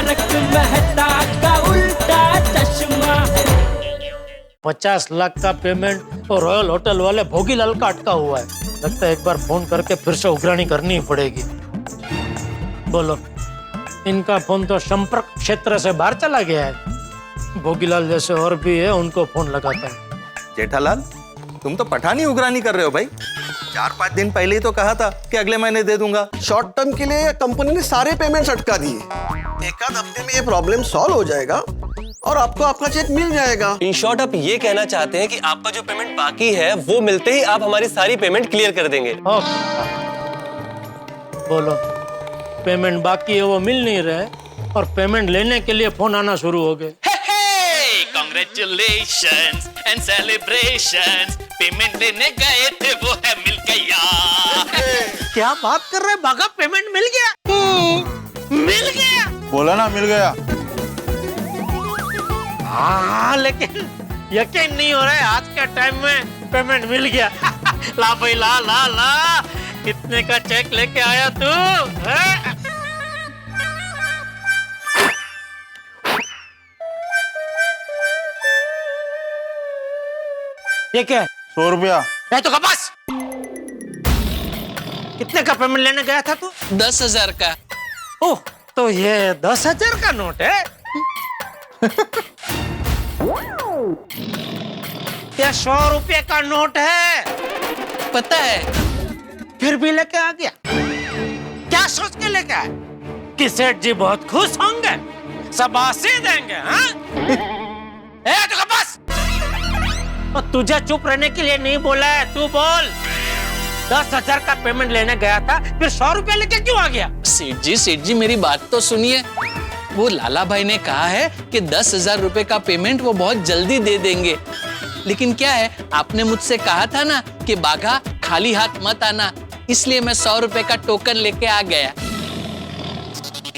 तारक मेहता का उल्टा चश्मा। 50 लाख का पेमेंट और रॉयल होटल वाले भोगीलाल का अटका हुआ है। लगता है एक बार फोन करके फिर से उघराणी करनी ही पड़ेगी। बोलो, इनका फोन तो संपर्क क्षेत्र से बाहर चला गया है। भोगीलाल जैसे और भी है, उनको फोन लगाता है। जेठालाल, तुम तो पठानी उगरानी कर रहे हो भाई। 4-5 दिन पहले ही तो कहा था कि अगले महीने दे दूंगा। शॉर्ट टर्म के लिए कंपनी ने सारे पेमेंट्स अटका दिए। एक आध हफ्ते में ये प्रॉब्लम सॉल्व हो जाएगा और आपको आपका चेक मिल जाएगा। इन शॉर्ट आप ये कहना चाहते हैं कि आपका जो पेमेंट बाकी है वो मिलते ही आप हमारी सारी पेमेंट क्लियर कर देंगे। बोलो, पेमेंट बाकी है वो मिल नहीं रहे और पेमेंट लेने के लिए फोन आना शुरू हो गए। Congratulations and celebrations, पेमेंट लेने गए थे वो है मिल गया। क्या बात कर रहे बागा, पेमेंट मिल गया? मिल गया? बोला ना मिल गया। हाँ, लेकिन यकीन नहीं हो रहा है आज के टाइम में पेमेंट मिल गया। ला भाई ला ला ला, कितने का चेक लेके आया तू? ये क्या है? 100 रुपया। है तो कपास। कितने का पेमेंट लेने गया था तू? 10,000 का। ओह, तो ये 10,000 का नोट है? क्या 100 रुपये का नोट है? पता है, फिर भी लेके आ गया। क्या सोच के लेके आया कि सेठ जी बहुत खुश होंगे, शाबाशी देंगे? हाँ? ए, तो बस, और तुझे चुप रहने के लिए नहीं बोला है, तू बोल। 10,000 का पेमेंट लेने गया था, फिर 100 रुपया लेके क्यों आ गया? सेठ जी मेरी बात तो सुनिए। वो लाला भाई ने कहा है कि 10,000 रुपए का पेमेंट वो बहुत जल्दी दे देंगे। लेकिन क्या है, आपने मुझसे कहा था ना कि बाघा खाली हाथ मत आना, इसलिए मैं 100 रुपए का टोकन लेके आ गया।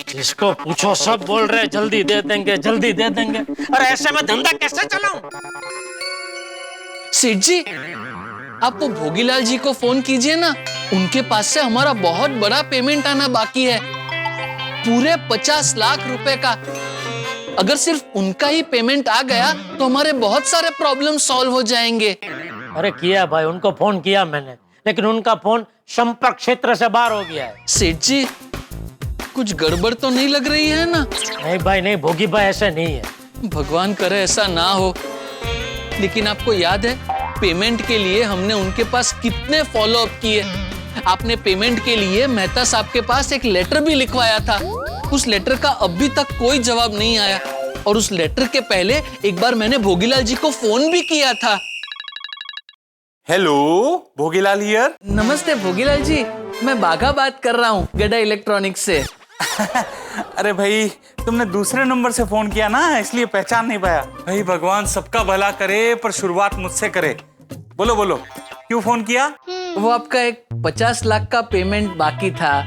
जिसको पूछो सब बोल रहे जल्दी दे देंगे, जल्दी दे देंगे। और ऐसे में धंधा कैसे चलाऊं? सेठ जी, आप वो भोगीलाल जी को फोन कीजिए ना, उनके पास से हमारा बहुत बड़ा पेमेंट आना बाकी है, पूरे 50 लाख रुपए का। अगर सिर्फ उनका ही पेमेंट आ गया तो हमारे बहुत सारे प्रॉब्लम सॉल्व हो जाएंगे। अरे किया भाई, उनको फोन किया मैंने, लेकिन उनका फोन संपर्क क्षेत्र से बाहर हो गया है। सेठ जी, कुछ गड़बड़ तो नहीं लग रही है ना? नहीं भाई नहीं, भोगी भाई ऐसा नहीं है। भगवान करे ऐसा ना हो। लेकिन आपको याद है पेमेंट के लिए हमने उनके पास कितने फॉलो अप किए? आपने पेमेंट के लिए मेहता साहब के पास एक लेटर भी लिखवाया था। उस लेटर का अभी तक कोई जवाब नहीं आया, और उस लेटर के पहले एक बार मैंने भोगीलाल जी को फोन भी किया था। Hello, Bhogilal here. नमस्ते भोगीलाल जी, मैं बाघा बात कर रहा हूँ गड़ा इलेक्ट्रॉनिक्स से। अरे भाई, तुमने दूसरे नंबर से फोन किया ना, इसलिए पहचान नहीं पाया। भाई भगवान सबका भला करे, पर शुरुआत मुझसे करे। बोलो बोलो, क्यों फोन किया? वो आपका एक 50 लाख का पेमेंट बाकी था,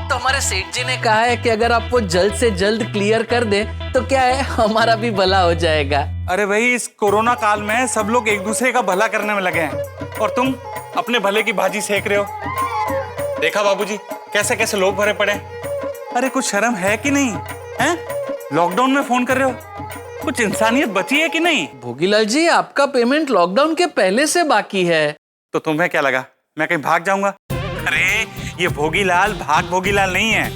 तो हमारे सेठ जी ने कहा है कि अगर आप वो जल्द से जल्द क्लियर कर दे तो क्या है, हमारा भी भला हो जाएगा। अरे भाई, इस कोरोना काल में सब लोग एक दूसरे का भला करने में लगे हैं, और तुम अपने भले की भाजी सेक रहे हो। देखा बाबूजी, कैसे कैसे लोग भरे पड़े। अरे कुछ शर्म है कि नहीं? हैं? लॉकडाउन में फोन कर रहे हो, कुछ इंसानियत बची है कि नहीं? भोगीलाल जी, आपका पेमेंट लॉकडाउन के पहले से बाकी है। तो तुम्हें क्या लगा मैं कहीं भाग जाऊंगा? अरे ये भोगीलाल भाग भोगीलाल नहीं है।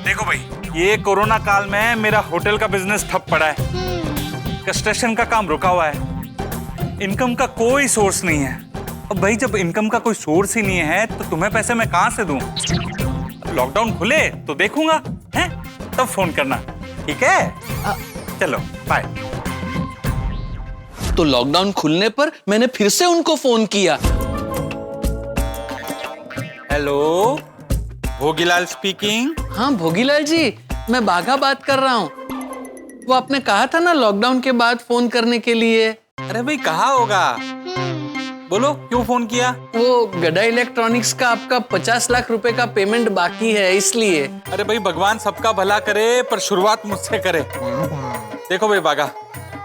देखो भाई, ये कोरोना काल में मेरा होटल का बिजनेस ठप पड़ा है, कंस्ट्रक्शन का काम रुका हुआ है, इनकम का कोई सोर्स नहीं है। अब भाई, जब इनकम का कोई सोर्स ही नहीं है तो तुम्हें पैसे मैं कहां से दूं? लॉकडाउन खुले तो देखूंगा, हैं? तब फोन करना, ठीक है? चलो बाय। तो लॉकडाउन खुलने पर मैंने फिर से उनको फोन किया। Hello, Bhogilal speaking. हाँ भोगीलाल जी, मैं बाघा बात कर रहा हूँ। वो आपने कहा था ना लॉकडाउन के बाद फोन करने के लिए। अरे भाई, कहाँ होगा? बोलो, क्यों फोन किया? वो गड़ा इलेक्ट्रॉनिक्स का आपका 50 लाख रुपए का पेमेंट बाकी है, इसलिए। अरे भाई, भगवान सबका भला करे, पर शुरुआत मुझसे करे। देखो भाई बागा,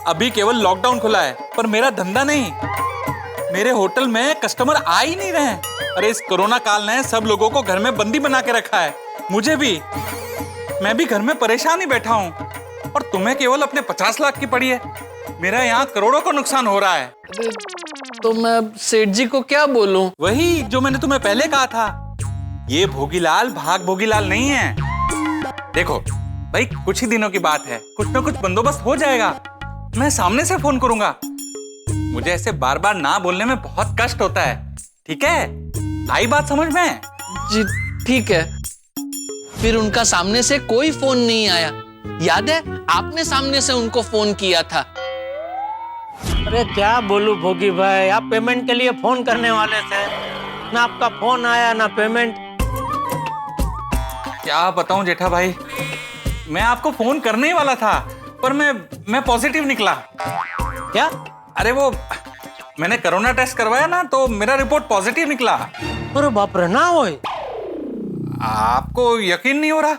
अभी केवल लॉकडाउन खुला है, पर मेरा धंधा नहीं। मेरे होटल में कस्टमर आ ही नहीं रहे हैं। अरे इस कोरोना काल ने सब लोगों को घर में बंदी बना के रखा है, मुझे भी। मैं भी घर में परेशान ही बैठा हूँ और तुम्हें केवल अपने 50 लाख की पड़ी है। मेरा यहाँ करोड़ों का नुकसान हो रहा है। तो मैं सेठ जी को क्या बोलूं? वही जो मैंने तुम्हें पहले कहा था, ये भोगीलाल भाग भोगीलाल नहीं है। देखो भाई, कुछ ही दिनों की बात है, कुछ ना कुछ बंदोबस्त हो जाएगा। मैं सामने से फोन करूंगा। मुझे ऐसे बार बार ना बोलने में बहुत कष्ट होता है, ठीक है? आई बात समझ में? जी ठीक है। फिर उनका सामने से कोई फोन नहीं आया। याद है आपने सामने से उनको फोन किया था। अरे क्या बोलूं भोगी भाई, आप पेमेंट के लिए फोन करने वाले थे, ना आपका फोन आया ना पेमेंट। क्या बताऊं जेठा भाई, मैं आपको फोन करने ही वाला था, पर मैं पॉजिटिव निकला। क्या? अरे वो मैंने कोरोना टेस्ट करवाया ना, तो मेरा रिपोर्ट पॉजिटिव निकला। अरे बाप रे, ना होए। आपको यकीन नहीं हो रहा?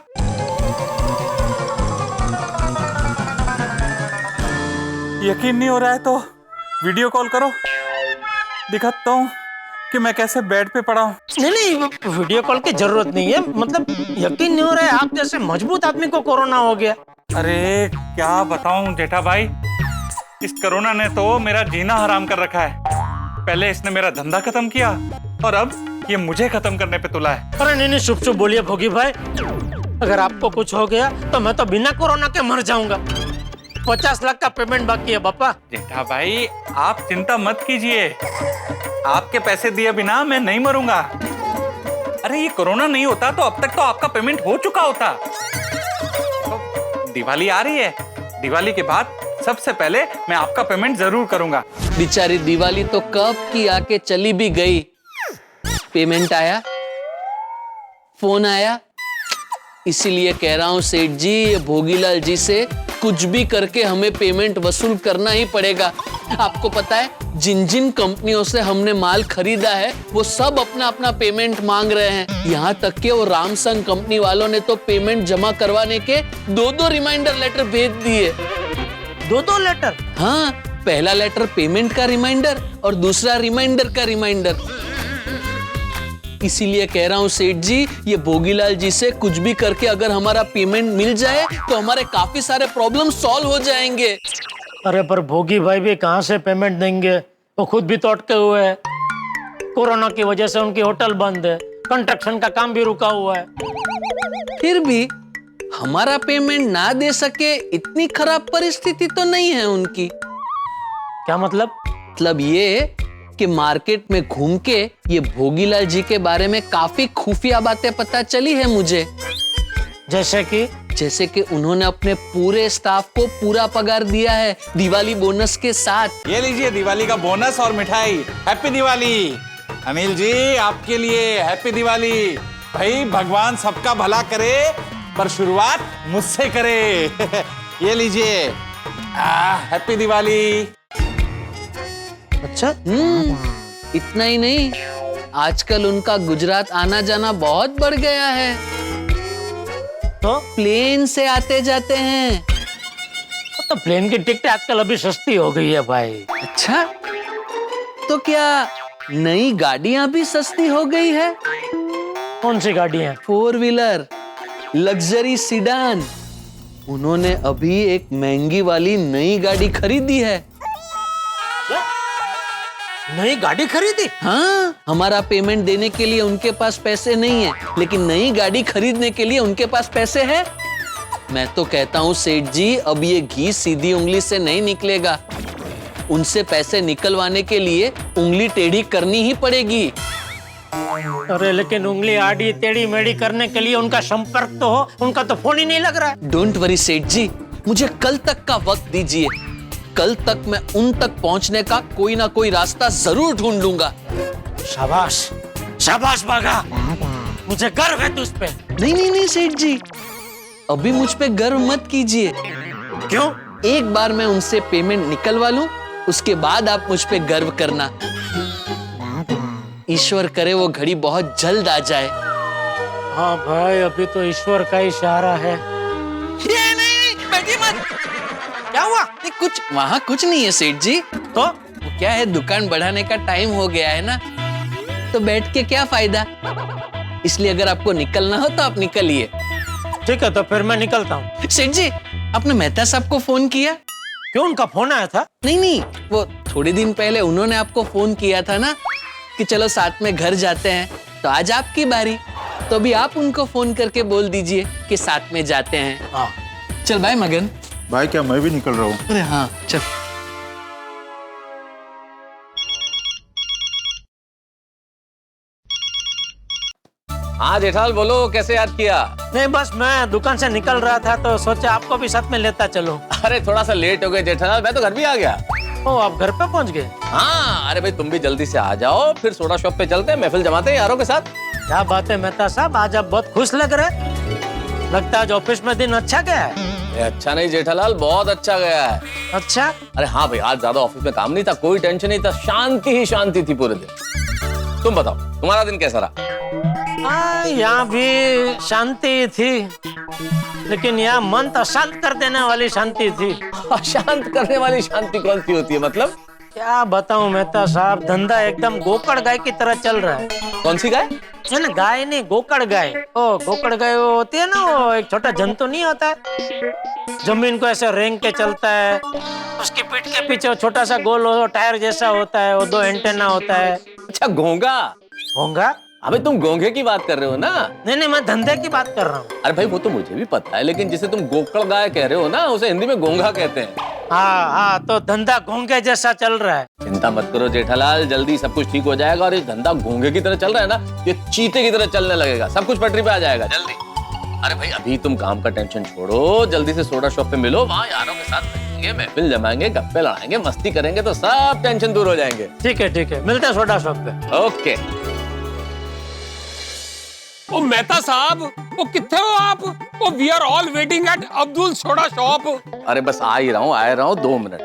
यकीन नहीं हो रहा है तो वीडियो कॉल करो, दिखाता हूँ कि मैं कैसे बेड पे पड़ा हूँ। नहीं, वीडियो कॉल की जरूरत नहीं है। मतलब यकीन नहीं हो रहा है, आप जैसे मजबूत आदमी को कोरोना हो गया। अरे क्या बताऊं जेठा भाई, इस कोरोना ने तो मेरा जीना हराम कर रखा है। पहले इसने मेरा धंधा खत्म किया और अब ये मुझे खत्म करने पे तुला है। अरे नहीं, शुभ शुभ बोलिए भोगी भाई। अगर आपको कुछ हो गया तो मैं तो बिना कोरोना के मर जाऊंगा। 50 लाख का पेमेंट बाकी है पापा। जेठा भाई आप चिंता मत कीजिए, आपके पैसे दिए बिना मैं नहीं मरूंगा। अरे ये कोरोना नहीं होता तो अब तक तो आपका पेमेंट हो चुका होता। तो दिवाली आ रही है, दिवाली के बाद सबसे पहले मैं आपका पेमेंट जरूर करूंगा। बेचारी दिवाली तो कब की आके चली भी गई। पेमेंट आया, फोन आया। इसीलिए कह रहा हूं सेठ जी, ये भोगीलाल जी से कुछ भी करके हमें पेमेंट वसूल करना ही पड़ेगा। आपको पता है, जिन जिन कंपनियों से हमने माल खरीदा है वो सब अपना अपना पेमेंट मांग रहे हैं। यहाँ तक कि वो रामसंग कंपनी वालों ने तो पेमेंट जमा करवाने के 2-2 रिमाइंडर लेटर भेज दिए। 2-2 लेटर? हाँ, पहला लेटर पेमेंट का रिमाइंडर और दूसरा रिमाइंडर का रिमाइंडर। इसीलिए कह रहा हूँ सेठ जी, ये भोगीलाल जी से कुछ भी करके अगर हमारा पेमेंट मिल जाए तो हमारे काफी सारे प्रॉब्लम सॉल्व हो जाएंगे। अरे पर भोगी भाई भी कहाँ से पेमेंट देंगे? वो खुद भी तो अटके हुए हैं। कोरोना की वजह से उनकी होटल बंद है, कंस्ट्रक्शन का काम भी रुका हुआ है। फिर भी हमारा पेमेंट ना दे सके इतनी खराब परिस्थिति तो नहीं है उनकी। क्या मतलब? मतलब ये कि मार्केट में घूम के ये भोगीलाल जी के बारे में काफी खुफिया बातें पता चली है मुझे। जैसे कि उन्होंने अपने पूरे स्टाफ को पूरा पगार दिया है दिवाली बोनस के साथ। ये लीजिए दिवाली का बोनस और मिठाई। हैप्पी दिवाली अनिल जी, आपके लिए हैप्पी दिवाली। भाई भगवान सबका भला करे, पर शुरुआत मुझसे करे। ये लीजिए, हैप्पी दिवाली। अच्छा, इतना ही नहीं, आजकल उनका गुजरात आना जाना बहुत बढ़ गया है, तो प्लेन से आते जाते हैं। तो प्लेन की टिकट आजकल अभी सस्ती हो गई है भाई। अच्छा, तो क्या नई गाड़ियां भी सस्ती हो गई है? कौन सी गाड़ी है? 4 व्हीलर लग्जरी सीडान। उन्होंने अभी एक महंगी वाली नई गाड़ी खरीदी है। नई गाड़ी खरीदी? हाँ, हमारा पेमेंट देने के लिए उनके पास पैसे नहीं है, लेकिन नई गाड़ी खरीदने के लिए उनके पास पैसे है। मैं तो कहता हूँ सेठ जी, अब ये घी सीधी उंगली से नहीं निकलेगा। उनसे पैसे निकलवाने के लिए उंगली टेढ़ी करनी ही पड़ेगी। अरे लेकिन उंगली आड़ी टेढ़ी मेढ़ी करने के लिए उनका संपर्क तो हो, उनका तो फोन ही नहीं लग रहा है। डोंट वरी सेठ जी, मुझे कल तक का वक्त दीजिए। कल तक मैं उन तक पहुंचने का कोई ना कोई रास्ता जरूर ढूंढ लूंगा। शाबाश, शाबाश बागा, मुझे गर्व है तुझ पे। नहीं सेठ जी, अभी मुझ पे गर्व मत कीजिए। क्यों? एक बार मैं उनसे पेमेंट निकलवा लूं, उसके बाद आप मुझ पे गर्व करना। ईश्वर करे वो घड़ी बहुत जल्द आ जाए। हाँ भाई, अभी तो ईश्वर का इशारा है। ये नहीं, बैठिए मत। क्या हुआ? कुछ वहाँ कुछ नहीं है सेठ जी। तो क्या है, दुकान बढ़ाने का टाइम हो गया है ना, तो बैठ के क्या फायदा। इसलिए अगर आपको निकलना हो तो आप निकलिए। ठीक है, तो फिर मैं निकलता हूँ। सेठ जी, आपने मेहता साहब को फोन किया? क्यों, उनका फोन आया था? नहीं, वो थोड़े दिन पहले उन्होंने आपको फोन किया था ना कि चलो साथ में घर जाते हैं, तो आज आपकी बारी। तो अभी आप उनको फोन करके बोल दीजिए कि साथ में जाते हैं। हाँ। चल बाय मगन। भाई क्या मैं भी निकल रहा हूँ? अरे हाँ चल। हाँ जेठालाल बोलो, कैसे याद किया? नहीं, बस मैं दुकान से निकल रहा था तो सोचा आपको भी साथ में लेता चलूं। अरे थोड़ा सा लेट हो गए जेठालाल, मैं तो घर भी आ गया। ओ, आप घर पे पहुंच गए? हाँ, अरे भाई तुम भी जल्दी से आ जाओ, फिर सोडा शॉप पे चलते हैं, महफिल जमाते हैं यारों के साथ। क्या बात है मेहता साहब, आज आप बहुत खुश लग रहे। लगता है आज ऑफिस में दिन अच्छा गया है। अच्छा नहीं जेठालाल, बहुत अच्छा गया है। अच्छा? अरे हाँ भाई, आज ज्यादा ऑफिस में काम नहीं था, कोई टेंशन नहीं था, शांति ही शांति थी पूरे दिन। तुम बताओ, तुम्हारा दिन कैसा रहा? हाँ, यहाँ भी शांति थी, लेकिन यहाँ मन तो शांत कर देने वाली शांति थी। शांत करने वाली शांति कौन सी होती है, मतलब? क्या बताऊं मेहता साहब, धंधा एकदम गोकड़ गाय की तरह चल रहा है। कौन सी गाय? है ना, गाय नहीं, गोकड़ गाय। ओ गोकड़ गाय वो होती है ना, वो एक छोटा जंतु नहीं होता है, जमीन को ऐसे रेंग के चलता है, उसकी पीठ के पीछे वो छोटा सा गोल हो टायर जैसा होता है, वो 2 एंटेना होता है। अच्छा, घोंगा। घोंगा? अबे तुम घोंघे की बात कर रहे हो ना? नहीं, मैं धंधे की बात कर रहा हूँ। अरे भाई वो तो मुझे भी पता है, लेकिन जिसे तुम गोकड़ गाय कह रहे हो ना, उसे हिंदी में घोंघा कहते हैं। हाँ, तो धंधा घोंघे जैसा चल रहा है। चिंता मत करो जेठालाल, जल्दी सब कुछ ठीक हो जाएगा, और ये धंधा घोंघे की तरह चल रहा है ना, ये चीते की तरह चलने लगेगा, सब कुछ पटरी पे आ जाएगा जल्दी। अरे भाई अभी तुम काम का टेंशन छोड़ो, जल्दी से सोडा शॉप पे मिलो, वहाँ यारों के साथ बैठेंगे, महफिल जमाएंगे, गप्पे लड़ाएंगे, मस्ती करेंगे, तो सब टेंशन दूर हो जाएंगे। ठीक है, मिलते हैं सोडा शॉप पे। ओके। ओ मेहता साहब, वो कितने हो आप? Oh we are all waiting at Abdul soda shop. अरे बस आ ही रहा हूँ 2 मिनट।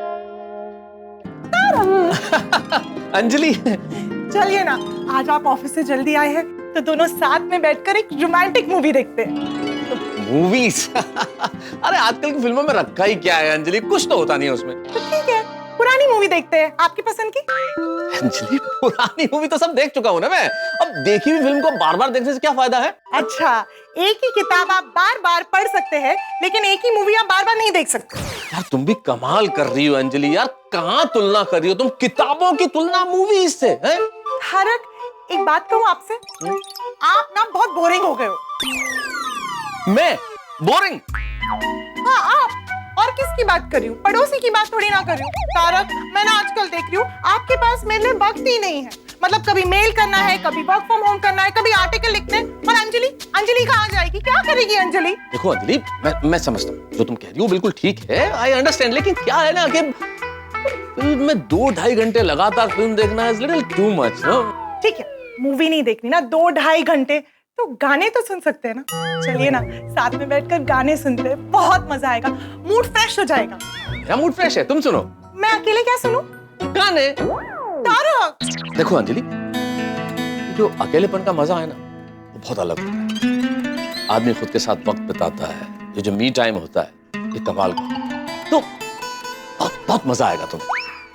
अंजलि, चलिए ना, आज आप ऑफिस से जल्दी आए हैं तो दोनों साथ में बैठकर एक रोमांटिक मूवी देखते हैं। मूवीज? अरे आजकल की फिल्मों में रखा ही क्या है अंजलि, कुछ तो होता नहीं है उसमें। तो ठीक है, पुरानी मूवी देखते हैं, आपकी पसंद की। अंजलि, पुरानी मूवी तो सब देख चुका हूँ ना मैं, अब देखी हुई फिल्म को बार-बार देखने से क्या फायदा है? अच्छा, एक ही किताब आप बार-बार पढ़ सकते हैं, लेकिन एक ही मूवी आप बार-बार नहीं देख सकते। यार तुम भी कमाल कर रही हो अंजलि, यार कहाँ तुलना कर रही हो तुम, किताबों की तुलना मूवी से हैं? तारक, एक बात कहूँ आपसे, आप ना बहुत बोरिंग हो गए हो। मैं बोरिंग? हाँ आप, और किसकी बात कर रही हूँ? पड़ोसी की बात थोड़ी ना कर रही हूँ। तारक, मैं ना आजकल देख रही हूँ आपके पास मेरे लिए वक्त ही नहीं है। मतलब कभी मेल करना है, कभी वर्क फ्रॉम होम करना है, कभी आर्टिकल लिखने हैं। और अंजलि कहाँ जाएगी, क्या करेगी अंजलि? देखो अंजलि, मैं समझता हूँ जो तुम कह रही हो, बिल्कुल ठीक है, आई अंडरस्टैंड, लेकिन क्या है ना कि फिल्म में 2-2.5 घंटे लगातार फिल्म देखना इज लिटिल टू मच। ठीक है, मूवी नहीं देखनी ना 2-2.5 घंटे, तो गाने तो सुन सकते हैं ना। चलिए ना, साथ में बैठकर गाने सुनते हैं, बहुत मजा आएगा, मूड फ्रेश हो जाएगा। मेरा मूड फ्रेश है, तुम सुनो। मैं अकेले क्या सुनूं? गाने। तारक, देखो अंजलि, जो अकेलेपन का मजा है ना, वो बहुत अलग होता है। आदमी खुद के साथ वक्त बिताता है, ये जो मी टाइम होता है, ये कमाल का, तो बहुत मजा आएगा तुम्हें।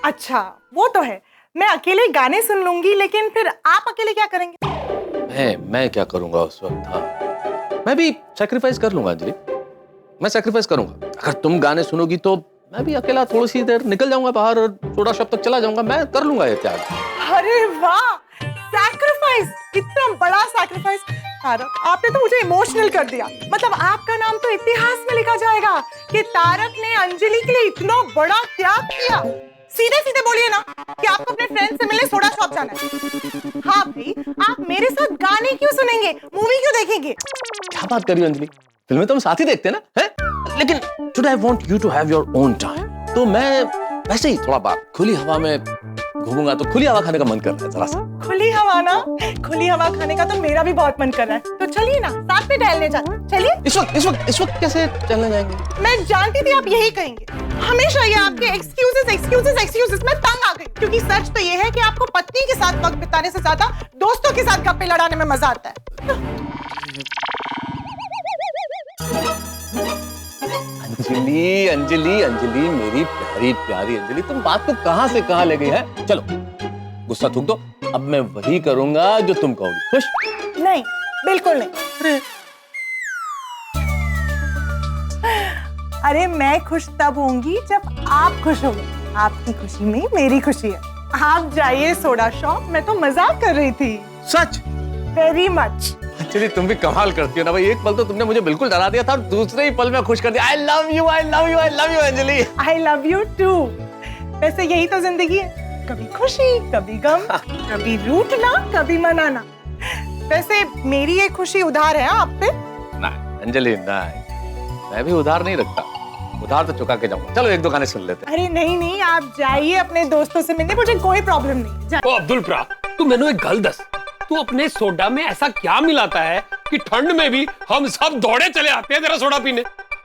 अच्छा वो तो है, मैं अकेले गाने सुन लूंगी, लेकिन फिर आप अकेले क्या करेंगे? मैं क्या करूंगा उस वक्त? हाँ, मैं भी सैक्रिफाइस कर लूंगा अंजलि, मैं सैक्रिफाइस करूंगा। अगर तुम गाने सुनोगी तो मैं भी अकेला थोड़ी सी देर निकल जाऊंगा बाहर और सोडा शॉप तक चला जाऊंगा, मैं कर लूंगा ये त्याग। अरे वाह, सैक्रिफाइस, इतना बड़ा सैक्रिफाइस। तारक, आपने तो मुझे इमोशनल कर दिया। मतलब आपका नाम तो इतिहास में लिखा जाएगा कि तारक ने अंजलि के लिए इतना बड़ा त्याग किया। सीधे सीधे बोलिए ना कि आपको अपने फ्रेंड से मिलने सोडा शॉप जाना है। हाँ भाई, आप मेरे साथ गाने क्यों सुनेंगे, मूवी क्यों देखेंगे? क्या बात कर रही हो अंजलि, फिल्में तो हम साथ ही देखते हैं ना, हैं? लेकिन today I want you to have your own time, तो मैं वैसे ही थोड़ा बार खुली हवा में घूमूंगा, तो खुली हवा खाने का मन कर रहा है जरा सा। खुली हवा ना, खुली हवा खाने का तो मेरा भी बहुत मन कर रहा है, तो चलिए ना साथ में टहलने जाते। चलिए। इस वक्त कैसे चलने जाएंगे? मैं जानती थी आप यही कहेंगे, हमेशा ये आपके एक्सक्यूजेस में तंग आ गई, क्योंकि सच तो ये है कि आपको पत्नी के साथ वक्त बिताने से ज्यादा दोस्तों के साथ गप्पे लड़ाने में मजा आता है। अंजलि मेरी प्यारी प्यारी अंजलि, तुम बात को कहां से कहां ले गई है? चलो गुस्सा थूक दो, अब मैं वही करूंगा जो तुम कहोगी। खुश? नहीं, बिल्कुल नहीं। अरे मैं खुश तब होंगी जब आप खुश होंगे। आपकी खुशी में मेरी खुशी है। आप जाइए सोडा शॉप, मैं तो मजाक कर रही थी। सच? Very much. चलिए तुम भी कमाल करती हो ना भाई, एक पल तो तुमने मुझे बिल्कुल डरा दिया था और दूसरे ही पल में खुश कर दिया। I love you, I love you, I love you Anjali. I love you too. वैसे यही तो जिंदगी है, कभी खुशी कभी गम, कभी रूठना कभी मनाना। वैसे मेरी ये खुशी उधार है आप पे? नहीं अंजलि नहीं, मैं भी उधार नहीं रखता, उधार तो चुका के जाऊंगा। चलो एक दो गाने सुन लेते हैं। अरे नहीं नहीं, आप जाइए अपने दोस्तों से मिलने, मुझे कोई प्रॉब्लम नहीं है। ओ अब्दुल प्रा, तू मैंने एक गल दस, तू अपने सोडा में ऐसा क्या मिलाता है कि ठंड में भी हम सब दौड़े चले आते हैं तेरा सोडा पीने?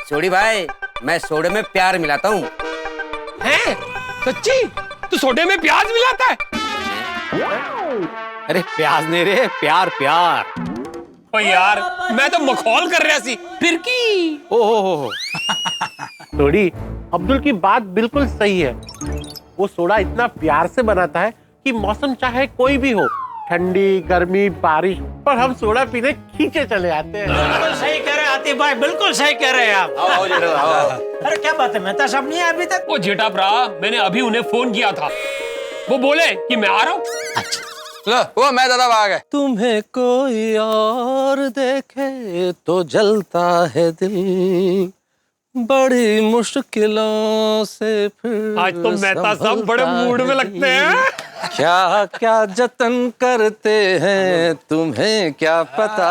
सोडी भाई, मैं सोडे में प्यार मिलाता हूँ। हैं? सच्ची? तू सोडे में प्याज मिलाता है? अरे प्याज नहीं रे, प्यार प्यार। ओ यार, मैं तो मखौल कर रहा सी, फिर की? ओहो। थोड़ी अब्दुल की बात बिल्कुल सही है। वो सोडा इतना प्यार से बनाता है कि मौसम चाहे कोई भी हो, ठंडी गर्मी बारिश, पर हम सोडा पीने खींचे चले आते हैं। बिल्कुल सही कह रहे आतिफ भाई, बिल्कुल सही कह रहे हैं आप। अरे क्या बात है, मेहता साहब नहीं है अभी तक? ओ जेठा प्रा, मैंने अभी उन्हें फोन किया था, वो बोले कि मैं आ रहा हूँ। अच्छा लो, वो मैं दादा आ गए। तुम्हें कोई और देखे तो जलता है दिल, बड़ी मुश्किलों से फिर आज तो मेहता साहब बड़े मूड में लगते हैं। क्या क्या जतन करते हैं तुम्हें क्या पता।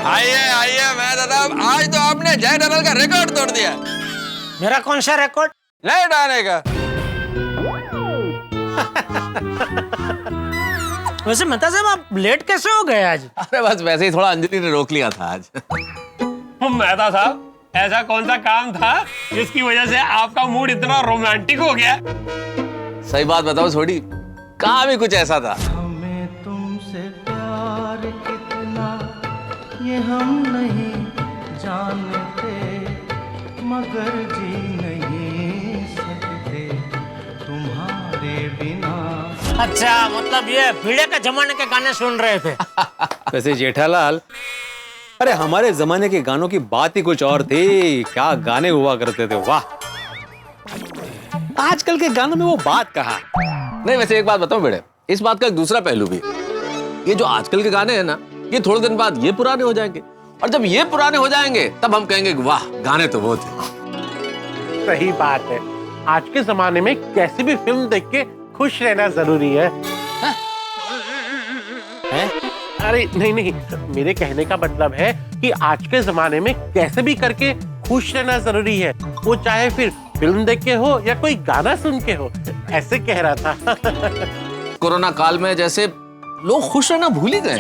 आइए आइए मैं दादा, आज तो आपने जय डरल का रिकॉर्ड तोड़ दिया। मेरा कौन सा रिकॉर्ड? लेट आने का। वैसे मेहता साहब आप लेट कैसे हो गए आज? अरे बस वैसे ही थोड़ा अंजलि ने रोक लिया था आज। मेहता साहब, ऐसा कौन सा काम था जिसकी वजह से आपका मूड इतना रोमांटिक हो गया? सही बात बताओ थोड़ी, काम ही कुछ ऐसा था। हमें तुमसे प्यार कितना ये हम नहीं जानते, मगर जी नहीं सकते तुम्हारे बिना। अच्छा, मतलब ये भिड़े के जमाने के गाने सुन रहे थे? वैसे जेठालाल, अरे हमारे जमाने के गानों की बात ही कुछ और थी। क्या गाने हुआ करते थे, वाह। आजकल के गानों में वो बात कहाँ। नहीं वैसे एक बात बताओ बेटे, इस बात का एक दूसरा पहलू भी है। ये जो आजकल के गाने हैं ना, ये थोड़े दिन बाद ये पुराने हो जाएंगे, और जब ये पुराने हो जाएंगे तब हम कहेंगे कि वाह गाने तो वो थे। सही बात है, आज के जमाने में कैसी भी फिल्म देख के खुश रहना जरूरी है। अरे नहीं नहीं, मेरे कहने का मतलब है कि आज के जमाने में कैसे भी करके खुश रहना जरूरी है, वो चाहे फिर फिल्म देख के हो या कोई गाना सुन के हो, ऐसे कह रहा था। कोरोना काल में जैसे लोग खुश रहना भूल ही गए।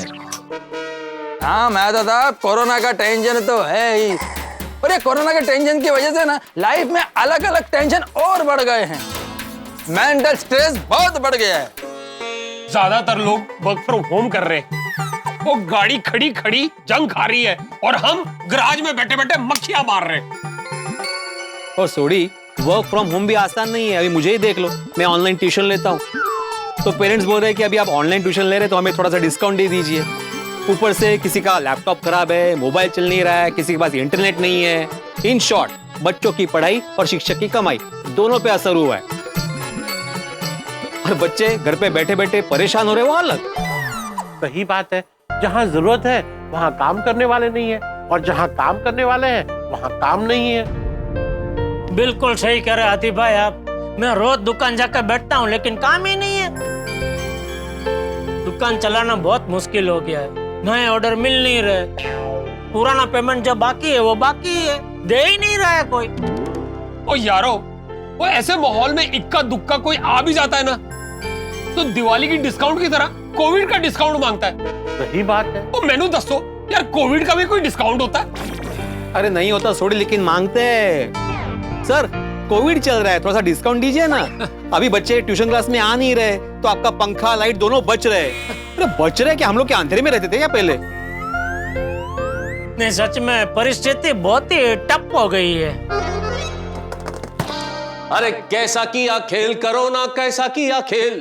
हाँ मैं दादा, कोरोना का टेंशन तो है ही, और ये कोरोना के टेंशन की वजह से ना लाइफ में अलग अलग टेंशन और बढ़ गए हैं। मेंटल स्ट्रेस बहुत बढ़ गया है। ज्यादातर लोग वर्क फ्रॉम होम कर रहे हैं, वो गाड़ी खड़ी खड़ी जंग खा रही है और हम गराज में बैठे बैठे मक्खियां मार रहे हैं। और सोडी, वर्क फ्रॉम होम भी आसान नहीं है। अभी मुझे ही देख लो, मैं ऑनलाइन ट्यूशन लेता हूँ, तो पेरेंट्स बोल रहे हैं कि अभी आप ऑनलाइन ट्यूशन ले रहे हैं तो हमें थोड़ा सा डिस्काउंट दे दीजिए। ऊपर से किसी का लैपटॉप खराब है, मोबाइल चल नहीं रहा है, किसी के पास इंटरनेट नहीं है। इन शॉर्ट, बच्चों की पढ़ाई और शिक्षक की कमाई दोनों पे असर हुआ है, और बच्चे घर पे बैठे बैठे परेशान हो रहे वो अलग। सही बात है, जहाँ जरूरत है वहाँ काम करने वाले नहीं है, और जहाँ काम करने वाले हैं वहाँ काम नहीं है। बिल्कुल सही कह रहे आतिफ भाई आप। मैं रोज दुकान जाकर बैठता हूँ लेकिन काम ही नहीं है। दुकान चलाना बहुत मुश्किल हो गया है, नए ऑर्डर मिल नहीं रहे, पुराना पेमेंट जो बाकी है वो बाकी है, दे ही नहीं रहा है कोई। ओ यारो, वो ऐसे माहौल में इक्का दुक्का कोई आ भी जाता है ना, तो दिवाली की डिस्काउंट की तरह कोविड का डिस्काउंट मांगता है। सही बात है। ओ मैनू दसो यार, कोविड का भी कोई डिस्काउंट होता है? अरे नहीं होता सोडी, लेकिन मांगते हैं। सर कोविड चल रहा है, थोड़ा सा डिस्काउंट दीजिए ना। अभी बच्चे ट्यूशन क्लास में आ नहीं रहे तो आपका पंखा लाइट दोनों बच रहे। अरे बच रहे क्या, हम लोग क्या अंधेरे में रहते थे क्या पहले? नहीं सच में परिस्थिति बहुत ही टफ हो गई है। अरे कैसा किया खेल कोरोना, कैसा किया खेल,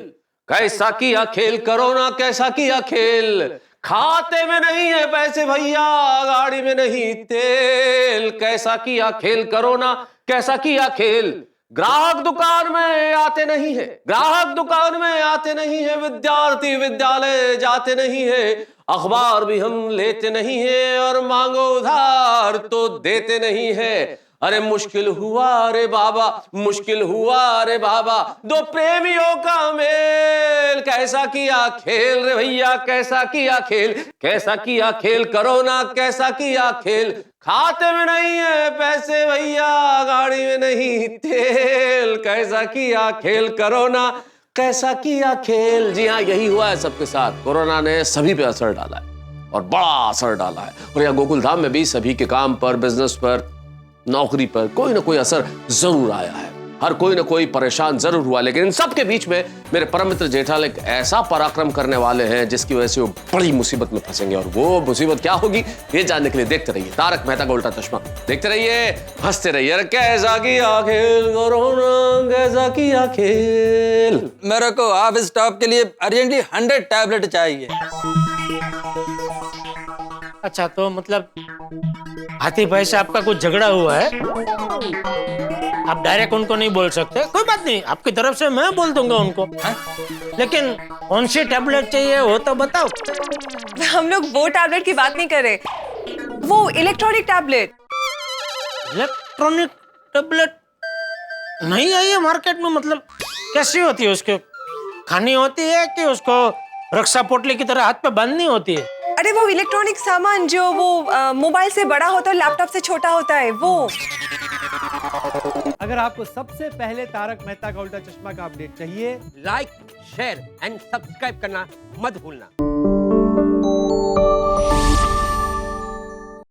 कैसा किया खेल कोरोना, कैसा किया खेल, खाते में नहीं है पैसे भैया, गाड़ी में नहीं तेल, कैसा किया खेल कोरोना, कैसा किया खेल। ग्राहक दुकान में आते नहीं है, ग्राहक दुकान में आते नहीं है, विद्यार्थी विद्यालय जाते नहीं है, अखबार भी हम लेते नहीं है, और मांगो उधार तो देते नहीं है। अरे मुश्किल हुआ रे बाबा, मुश्किल हुआ रे बाबा, दो प्रेमियों का मेल, कैसा किया खेल रे भैया, कैसा किया खेल, कैसा किया खेल कोरोना, कैसा किया खेल। खाते में नहीं है पैसे भैया, गाड़ी में नहीं तेल, कैसा किया खेल कोरोना, कैसा किया खेल। जी हाँ, यही हुआ है सबके साथ। कोरोना ने सभी पे असर डाला है और बड़ा असर डाला है। और यहाँ गोकुल धाम में भी सभी के काम पर, बिजनेस पर, नौकरी पर कोई ना कोई असर जरूर आया है। हर कोई ना कोई परेशान जरूर हुआ, लेकिन इन सब के बीच में मेरे परम मित्र जेठालाल एक ऐसा पराक्रम करने वाले हैं जिसकी वजह से वो बड़ी मुसीबत में फंसेंगे। और वो मुसीबत क्या होगी ये जानने के लिए देखते रहिए तारक मेहता का उल्टा चश्मा। देखते रहिए, हंसते रहिए। अरे कैसा किया खेल कोरोना, कैसा किया खेल। मेरे को हाफ स्टॉप के लिए अर्जेंटली 100 टैबलेट चाहिए। अच्छा, तो मतलब हाथी भाई से आपका कुछ झगड़ा हुआ है? आप डायरेक्ट उनको नहीं बोल सकते, कोई बात नहीं, आपकी तरफ से मैं बोल दूंगा उनको। लेकिन कौन सी टैबलेट चाहिए वो तो बताओ। हम लोग वो टैबलेट की बात नहीं कर रहे, वो इलेक्ट्रॉनिक टैबलेट। इलेक्ट्रॉनिक टैबलेट नहीं आई है मार्केट में? मतलब कैसी होती है? उसको खानी होती है कि उसको रक्षा पोटली की तरह हाथ पे बांधनी होती है? अरे वो इलेक्ट्रॉनिक सामान जो वो मोबाइल से बड़ा होता है, लैपटॉप से छोटा होता है, वो। अगर आपको सबसे पहले तारक मेहता का उल्टा चश्मा का अपडेट चाहिए, लाइक, शेयर एंड सब्सक्राइब करना मत भूलना।